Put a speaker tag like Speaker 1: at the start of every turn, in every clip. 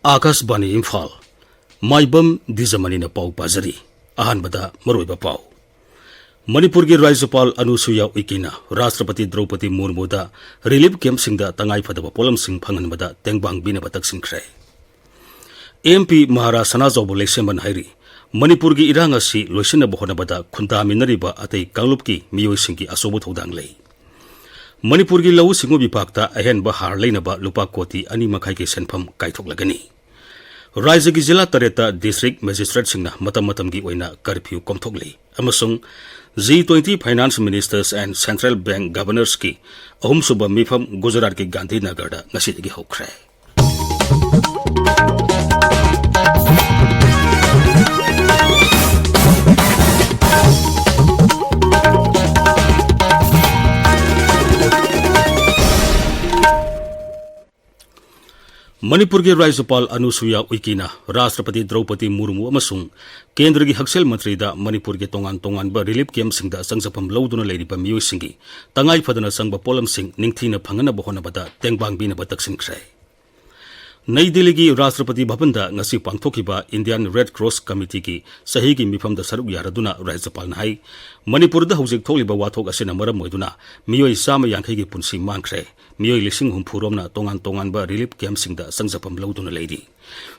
Speaker 1: Akashbani Imphal Maibam Dwijamani na pau pazari ahanbada maroiba pau Manipuri Raijapal Anusuya Ikina Rashtrapati Draupadi Murmu da relief camp singda tangai phadaba polam sing phanganbada tengbang bina batak singkhre MP Maharashtra Jobu Leseman Hairi Manipur gi irang asi loisina bohonabada khunda minariba atei kanglupki miyoi singki asobu thodang lei Manipur gi lau singu bipakta ahen ba har leinaba lupa koti ani makhai ke senpham kaithok lagani Raja gi jila tareta district magistrate singna matam gi oina curfew komthok lei amasung G20 finance ministers and central bank governors ki ahum suba mifam Gujarat ki Gandhi Nagar da ngasi gi hokre Manipur gi Raijapal Anusuya Uikina Rashtrapati Draupadi Murmu amasung Kendra gi Haksel Mantri da Manipur gi tongan ba relief camp singda sangjapam lauduna leiriba miyoi singi tangai phadana sangba polam sing ningthina phangana bohona bada tengbang bina batak singkhre Nai Delhi gi Rashtrapati Bhavan da ngasi pangthokiba Indian Red Cross Committee ki sahi gi mifam da saruk yaraduna Raijapal na hai Manipur da hojik tholiba wathok asina maram moiduna miyoi sama yankhai gi punsi mangkhre miyoi lising humpuromna tongan ba relief camp singda sangjapam lauduna leiri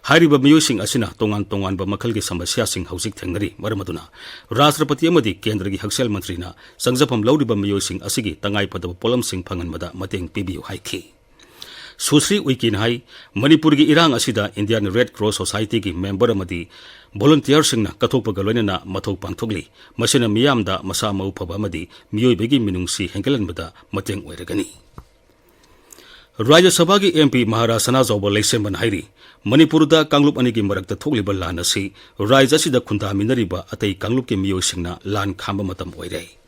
Speaker 1: hariba miyoi sing asina tongan ba makhal gi samasya sing hojik thengari maramaduna Rashtrapati amadi kendra gi Haksel Mantri na sangjapam laudiba miyoi sing asigi tangai phadaba polam sing phanganmada mateng pibiu haiki Susri Uikin hai Manipur gi irang asida Indian Red Cross Society gi member amadi volunteer singna kathokpa galoina mathok pangthokli masina miyamda masa mau phaba amadi miyoi begi minungsi hengelanbada mateng oiragani Rajya Sabha gi MP Maharashtra Jobu Leseman Hairi Manipur da Kanglup ani gi marakta thokliba lan asi Rajya sida khunda minariba atei Kanglup ki miyoi singna lan khamba matam oire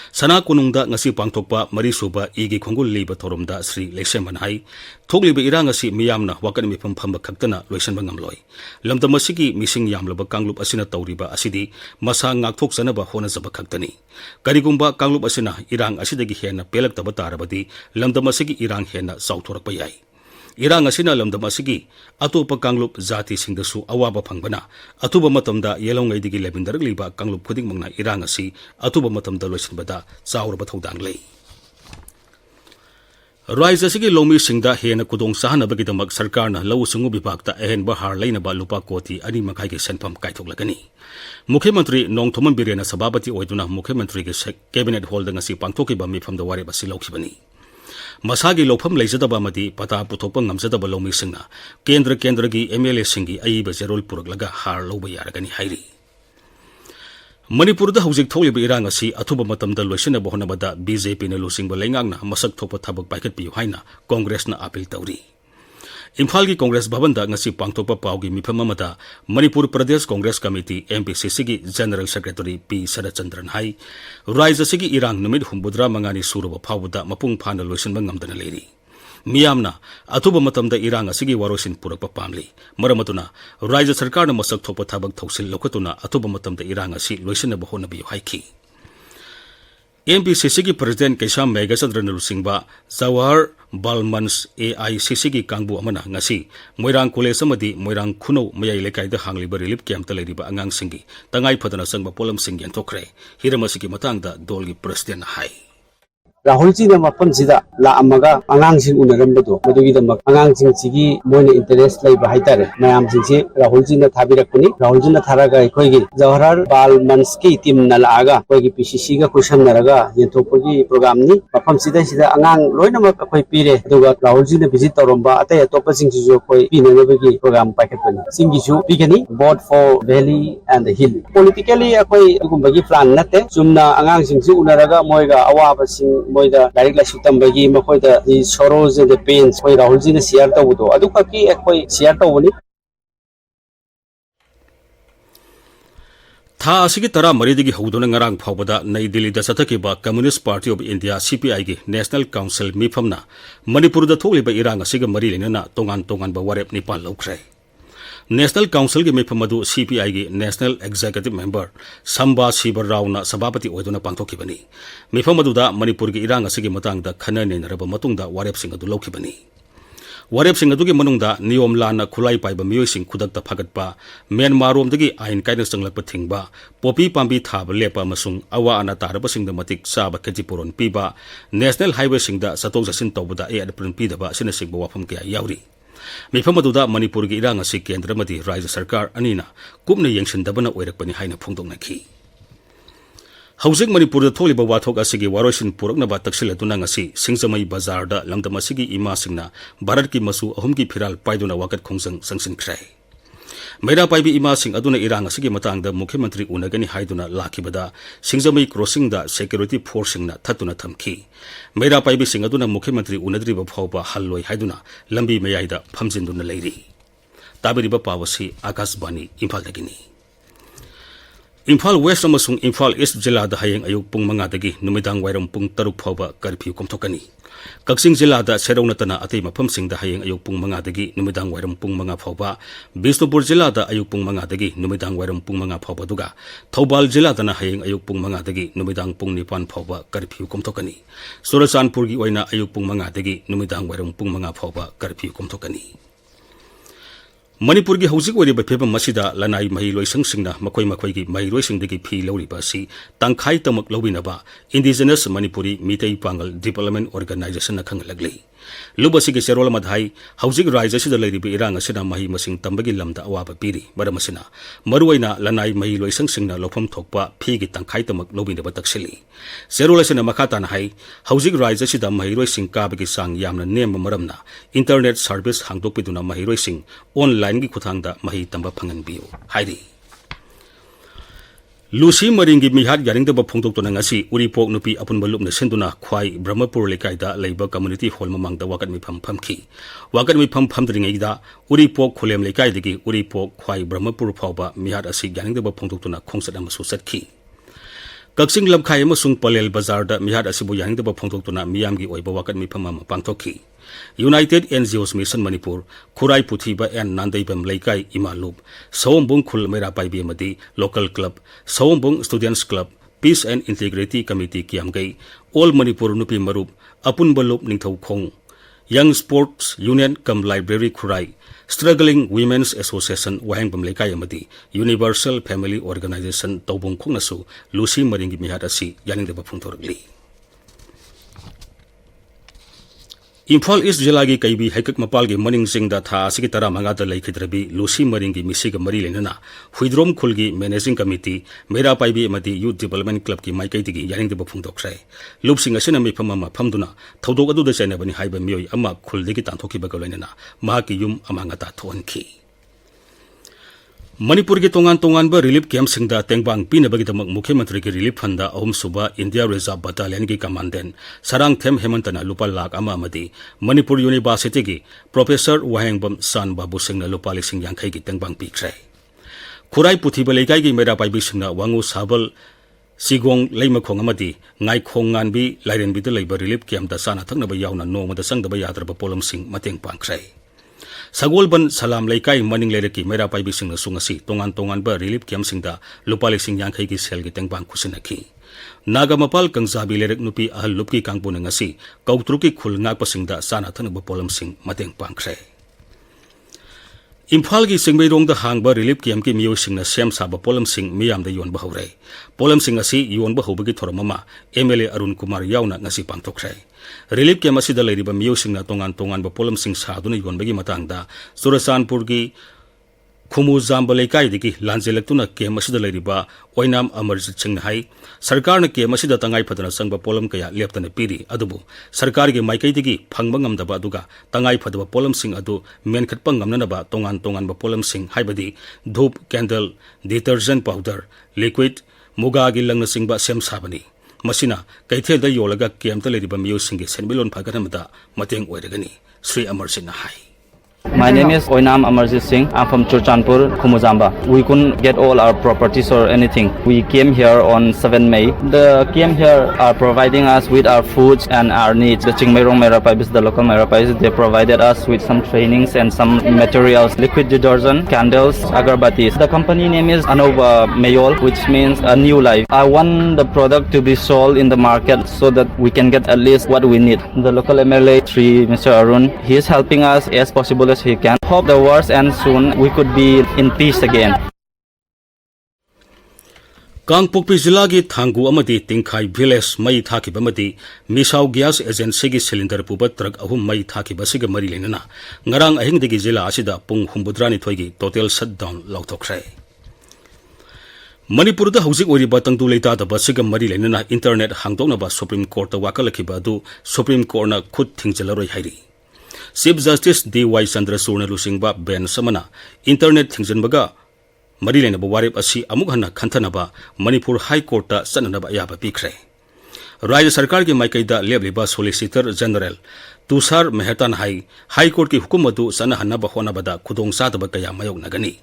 Speaker 1: Sana kunungda ngasi pangthokpa marisuba igi khongul liba thoromda Sri Leseman hai thokliba irang asi miyamna wakan mifam phamba khaktana loisanba ngamloi lamdam asigi mising yamlaba Kanglup asina tawriba asidi masa ngakthok sanaba honajaba khaktani karigumba Kanglup asina irang asidagi hena pelaktaba tarabadi lamdam asigi irang hena sauthorakpa yai Irang asina lamdam asigi atopa Kanglup jati singdasu awaba phangbana atuba matamda yelongai digi lebindarak liba Kanglup khuding mangna irang asi atuba matamda loisinbada chauraba thodang lei Raija asigi lomi singda hena kudong sahanabagi damak sarkarna lau sungu bibakta ahen bahar leinaba lupa koti ani makhai ge senpham kaithok lagani Mukhyamantri Nongthoman Birena sababati oiduna Mukhyamantri ge cabinet hall da ngasi pangthokiba mifamda ware basi laukhibani Masagi lofam leijadaba amadi pata puthokpa ngamjadaba lomi singna kendra gi MLA singi aiba zerol puraklaga har loba yaragani hairi Manipur da hojik tholiba irang asi athuba matamda loisina bohonabada BJP na lusingba lengangna masak thokpa thabak paikhat piu haina Congress na appeal tawri Imphal gi Congress Bhavan da ngasi pangthokpa paugi mifam amada Manipur Pradesh Congress Committee MPCC gi General Secretary P. Sadachandran hai Raija sigi irang numit humbudra mangani suruba phawda mapung phana loisinba ngamdana leiri miyamna atuba matamda irang asigi warosin purakpa pamli maramatuna Raija sarkarna masak thokpa thabak thausil lokatuna atuba matamda irang asi loisina bohonabi haiki MPCC gi President Kaisam Megasadran Lusingba Zawar Balmans AICC gi Kangbu amana ngasi Moirang College amadi Moirang Khuno mayai lekai da hangliba relief camp ta leiriba angang singi tangai phadana sangba polam sing yanthokre hiramasigi matangda dol gi president hai
Speaker 2: Rahul ji na mapam sida la amaga angang sing unarambado madugi da angang sing sigi moina interest lai ba haitare mayam sing si Rahul ji na thabirakuni Rahul ji na tharaga ekoi gi Jawahar Balmans ki team na laaga koi gi PCC ga question naraga yenthokpagi program ni mapam sida angang loina ma koi pire aduga Rahul ji na visit toromba atai atopa sing si jo koi pinanabagi program paikhatpani sing gi ju bigani vote for valley and the hill politically akoi gumbagi plan natte sumna angang sing si unaraga moiga awaba sing moida direct la sutam bagi makoida the sorrows and the pains koi Rahul ji na share tawudo adu kaki ekoi share tawuni
Speaker 1: Tha asigi tara maridigi hodona ngarang phawbada Nai Delhi da sathakiba Communist Party of India CPI gi National Council mifamna Manipur da tholiba irang asiga mari lenana tongan ba warep nipal laukhre National Council gi mifamadu CPI gi National Executive Member Samba Sibar Rao na sabapati oiduna pangthokibani mifamadu da Manipur gi irang asigi matangda khana nenaraba matungda warep sing adu laukhibani warepsing adugi manungda niyom lana khulai paiba miyosing khudakta phagatpa Myanmar romdagi ain kaina changlakpa thingba popi pambi thaba lepa masung awa ana taraba singda matik saba kejipuron piba national highway singda satok jasin tawbada adpran pidaba sina sigba wafam kya yauri mifam aduda Manipur gi irang asi kendra madi rajya sarkar anina kupna yengsindabana oirakpani haina phongdoknakhi Haujik Manipur da tholiba wathok asigi waroisin puraknaba taksiladuna ngasi Singjamai bazar da langdam asigi ima singna Bharat ki masu ahum ki phiral paiduna wakat khongjang sangsin khrai Meira paibi ima sing aduna irang asigi matangda Mukhyamantri unagani haiduna lakhibada Singjamai crossing da security force singna thatuna thamki Meira paibi sing aduna Mukhyamantri unadriba phawba halloi haiduna lambi mayaida phamjinduna leiri tabiriba pawasi Akashbani Imphal dagini Imphal West amasung Imphal East Jilla da hayeng ayuk pung manga dagi numidang wairam pung taruk phawba curfew komthokani Kaksing Jilla da Seraunatana atei mafam sing da hayeng ayuk pung manga dagi numidang wairam pung manga phawba Bisnupur Jilla da ayuk pung manga dagi numidang wairam pung manga phawba duga Thoubal Jilla da na hayeng ayuk pung manga dagi numidang pung nipan phawba curfew komthokani Surachandpur gi oina ayuk pung manga dagi numidang wairam pung manga phawba curfew komthokani Manipur gi haujik wariba phebam masida lanai mahi loisang singna makoi gi mahi loising dagi phi loriba si tangkhai tamak lobinaba Indigenous Manipuri Mitei Pangal Development Organization na khanglagli lubasi gi serol madhai haujik raija sida leiriba irang asina mahi masing tambagi lamda awaba piri baramasina maruaina lanai mahi loisang singna lofam thokpa phi gi tangkhai tamak lobinaba taksili serol asina makhata na hai haujik raija sida mahi loising kabagi sang yamna nem maramna internet service hangdokpiduna mahi loising online gi kuthangda mahi tamba phangan biu hairi Lucy Maringi mihat yaringdaba phongdoktona ngasi uripok nupi apunba lupna senduna khwai Brahmapur lekaida leiba community hall mamangda wakat mi phamki wakat mi phamdringaida uripok khulem lekaidagi uripok khwai Brahmapur phawba mihat asi yaringdaba phongdoktona khongsat amasu satki Kaksing labkhai amasung Palel Bazar da mihat asibu yaringdaba phongdoktona miyamgi oiba wakat mi phamama pangthokhi United NGOs Mission Manipur, Kurai Puthiba and Nandaibam Laikai Imalup, Sawombung Khul Mera Paibi Madi, Local Club, Sawombung Students Club, Peace and Integrity Committee Kiamgai, All Manipur Nupi Marup, Apun Balup Ningthau Khong, Young Sports Union Cum Library Kurai, Struggling Women's Association Wahangbam Laikai Madi, Universal Family Organization Taubung Khongnasu, Lucy Maringi Mihatasi, Yaningdaba Phungthorgli. Imphal East Jilagi Kaibi Haikak Mapalgi Maning Sing da Tha Asiki Tara Mangata Laikhidrabi Lucy Maringi Misiga Mari Lenana Huidrom Khulgi Managing Committee Mera Paibi Amati Youth Development Club ki Maikai Tigi Yaningdaba Phungdokrai Lup Sing Asina Miphamama Phamduna Thodok Adu da Chainabani Haiba Mioi Ama Khuldegi Tanthoki Bagalenana Mahaki Yum Amangata Thoanki Manipur ki tongan ba relief camp singda tengbang pinabagi damak Mukhyamantri ki relief fund da ahum suba India Reserve Battalion ki commandant Sarang Them Hemantana lupa lakh ama amadi Manipur University ki Professor Wahangbam San Babu Singh na lupa lising yangkhai ki tengbang pikrai Kurai Puthiba Laikai ki Mera Paibi Singna Wangu Sabal Sigong Laimakhong amadi Ngai Khong Nganbi Lairenbi da Laiba relief camp da sana thaknaba yauna nongmada sangdaba yadraba polam sing mateng pangkhrai Sagolban Salam Laikai Maning Lereki Mera Paibi Singna Sungasi tongan ba relief camp singda lupa lising yangkhai ki sel ki tengbang khusinaki Nagamapal Kangzabi Lerek nupi ahal lupki kangpuna ngasi kautruki khul ngakpa singda sana thanaba polam sing mateng pangkhrai Imphal gi Singbeirong da hangba relief camp ki miyo singna sem saba polam sing miyam da yon ba haurai polam sing asi yon ba hobagi thoramama MLA Arun Kumar yauna ngasi pangthokrai relief camp asi da leiriba miyo singna tongan ba polam sing saduna yon bagi matangda Surachandpur gi Khumu Zamba Laikai digi lanjelektuna camp asi da leiriba Oinam Amarjit Singh hai sarkar na camp asi da tangai phadana sangba polam kaya leptana piri adubu sarkar gi maikai digi phangba ngamdaba aduga tangai phadaba polam sing adu menkhatpa ngamnanaba tongan ba polam sing haibadi dhup candle detergent powder liquid muga gi langna singba sem sabani masina kaithel da yolaga camp ta leriba miyo singi senbilon phaganamada mateng oiragani Sri Amarjit na hai
Speaker 3: My name is Oinam Amarjit Singh. I'm from Churchanpur, Khumuzamba. We couldn't get all our properties or anything. We came here on 7 May. The came here are providing us with our foods and our needs. The Chingmerong Merapais, the local Merapais, they provided us with some trainings and some materials, liquid detergent, candles, agarbatis. The company name is Anova Mayol, which means a new life. I want the product to be sold in the market so that we can get at least what we need. The local MLA, Mr. Arun, he is helping us as possible as he can. Hope the wars end soon. We could be in peace again.
Speaker 1: Kangpokpi Zilla gi Thangu amadi Tingkhai village mai thaki bamadi Misau gas agency gi cylinder puba truck ahum mai thaki basiga mari lenana ngarang ahing digi zilla asida pung humbudrani thoigi total shutdown lauthokre. Manipur da hauzik oriba tangdu leita da basiga mari lenana internet hangdona ba Supreme Court da wakalakhiba adu Supreme Court na khud thingjalaroi hairi. Chief Justice D.Y. Chandrasurna Lusingba Ben Samana Internet Thingjanbaga Marilena Warib Asi Amughana Khantanaba Manipur High Court ta Sananaba Yaba Pikre. Rajya Sarkar ki Maikaida Lebliba Solicitor General Tushar Mehetan High Court ki Hukumatu Sanahanaba Honabada Kudong Sadaba Kaya Mayog Nagani.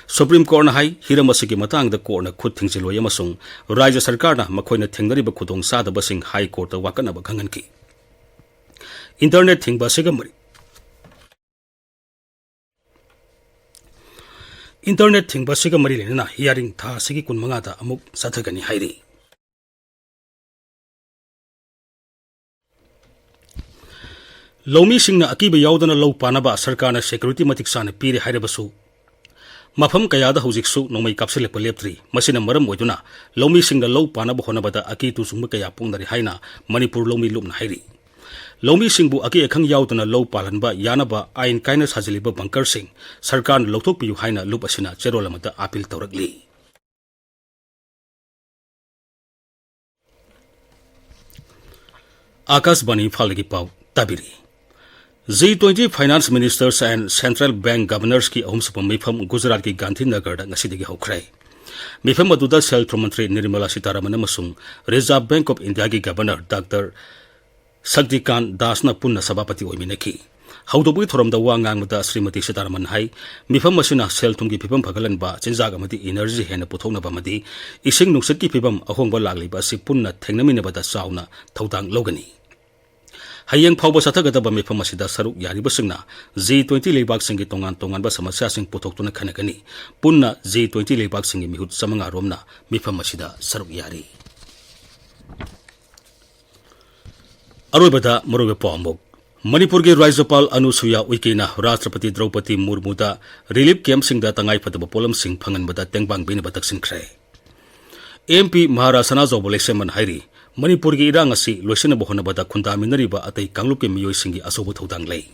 Speaker 1: Supreme Court na Hiramasi ki Matang the Court na Khud Thingjilo Yamasung Rajya Sarkar na Makoina Thingnariba Kudong Sadaba Sing High Court ta Wakanaba Kanganki. Internet Thingba Sigamari Internet thingba siga mari lenana hearing tha sigi kun manga da amuk sathagani hairi. Lomi singna akiba yaudana low panaba sarkana security matik sana pire hairebasu mafam kayada hujiksu nomai kapsile paleptri masina maram oiduna lomi singna low panaba honabada aki tu sumba kaya pungdari haina Manipur lomi lumna hairi. Lomi Singbu aki ekhang yaudana low palanba yanaba ain kaina sajiliba bunker sing sarkar lokthok piyu haina lup asina cherolamata apil tawrakli. Akashbani Imphal gi pau tabiri. G20 Finance Ministers and Central Bank Governors ki ahum supa mifam Gujarat ki Gandhinagar da ngasidagi hokrai. Mifam aduda Sel Mantri Nirmala Sitaraman amasung Reserve Bank of India ki Governor Dr. Saktikan Dasna Punna Sabapati Oiminaki. How do we from the Wangang with the Srimati Sitaraman Hai, Mifam Masina Sel Tungi Pipam Pagalan Ba, Chinzagamati Energy Hena Putona Bamadi, Ising Nuksaki Pipam, Ahomba Lagli Basi Punna, Tengaminabata Sauna, Tautang Logani. Hayang Pauba Satagata Bamifam Masida Saru Yaribasina, Z20 Lebak Singi Tongan Tongan Basamasa Sing Putokuna Kanagani, Punna Z20 Lebak Singi Mihut Samanga Romna, Mifam Masida Saru Yari. Arubada Muruga Pombo Manipur ge Rajyapal Anusuya Uikina Rashtrapati Draupadi Murmu da relief camp sing da tangai pataba polam sing phangan bada tengbang bina batak sing khre MP Maharasana Jobole Seman Hairi Manipur ge irang asi loisena bohona bada khunda minari ba atai kanglup ke miyoi singi asobu thodang lei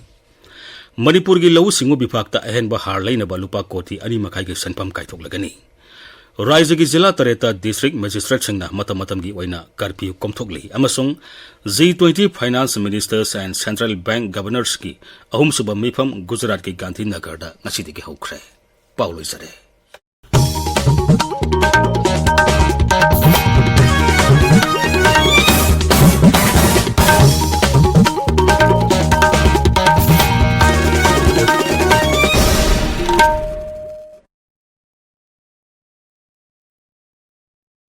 Speaker 1: Manipur ge lau singu bifak ta ahen ba har leina ba lupa koti ani makai ge sanpam kaitok lagani Rajya ki Zilla Tareta District Magistrate singna matam gi oina curfew komthokli amasung G20 Finance Ministers and Central Bank Governors ki ahum suba mifam Gujarat ki Gandhinagar da ngasidigi hokre Paulo Isare